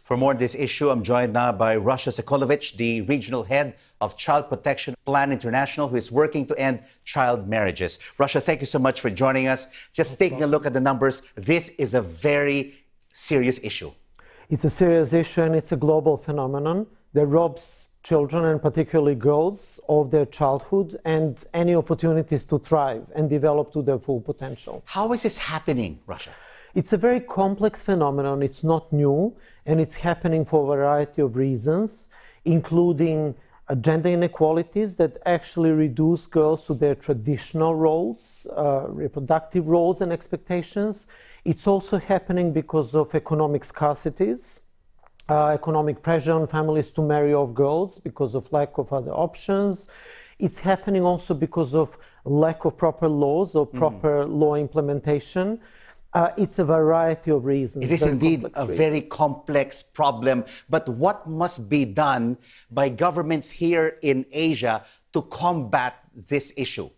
For more on this issue, I'm joined now by Russia Sokolovich, the regional head of Child Protection Plan International, who is working to end child marriages. Russia, thank you so much for joining us. Just taking a look at the numbers, this is a very serious issue. It's a serious issue and it's a global phenomenon that robs children, and particularly girls, of their childhood and any opportunities to thrive and develop to their full potential. How is this happening, Russia? It's a very complex phenomenon. It's not new, and it's happening for a variety of reasons, including gender inequalities that actually reduce girls to their traditional roles, reproductive roles and expectations. It's also happening because of economic scarcities, economic pressure on families to marry off girls because of lack of other options. It's happening also because of lack of proper laws or proper law implementation. It's a variety of reasons. It is indeed a very complex problem. But what must be done by governments here in Asia to combat this issue?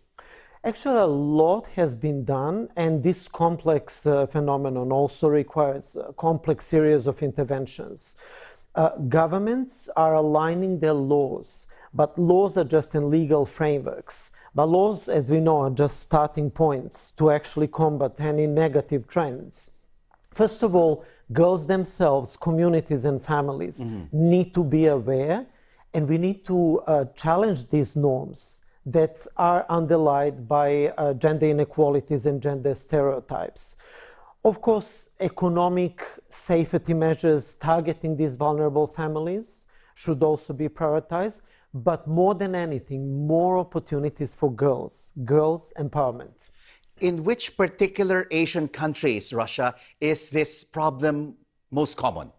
Actually, a lot has been done, and this complex phenomenon also requires a complex series of interventions. Governments are aligning their laws, but laws are just in legal frameworks. But laws, as we know, are just starting points to actually combat any negative trends. First of all, girls themselves, communities and families need to be aware, and we need to challenge these norms that are underlined by gender inequalities and gender stereotypes. Of course, economic safety measures targeting these vulnerable families should also be prioritized. But more than anything, more opportunities for girls empowerment. In which particular Asian countries, Russia, is this problem most common?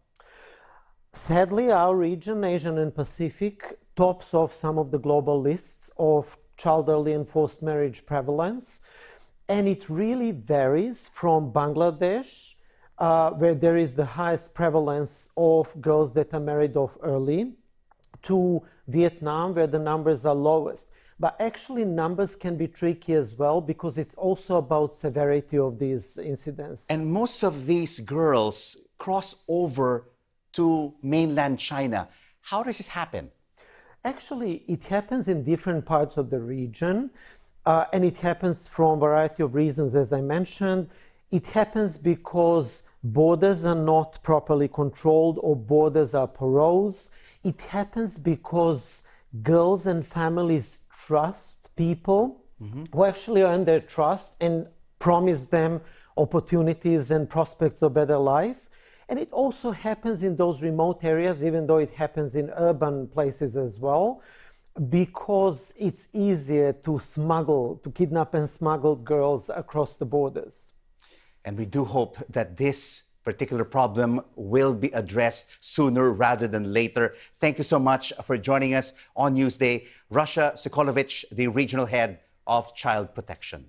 Sadly, our region, Asian and Pacific, tops off some of the global lists of child early and forced marriage prevalence. And it really varies from Bangladesh, where there is the highest prevalence of girls that are married off early, to Vietnam, where the numbers are lowest. But actually, numbers can be tricky as well, because it's also about severity of these incidents. And most of these girls cross over to mainland China. How does this happen? Actually, it happens in different parts of the region, and it happens from a variety of reasons, as I mentioned. It happens because borders are not properly controlled or borders are porous. It happens because girls and families trust people who actually earn their trust and promise them opportunities and prospects of better life. And it also happens in those remote areas, even though it happens in urban places as well, because it's easier to kidnap and smuggle girls across the borders. And we do hope that this particular problem will be addressed sooner rather than later. Thank you so much for joining us on Newsday. Russia Sokolovich, the regional head of Child Protection.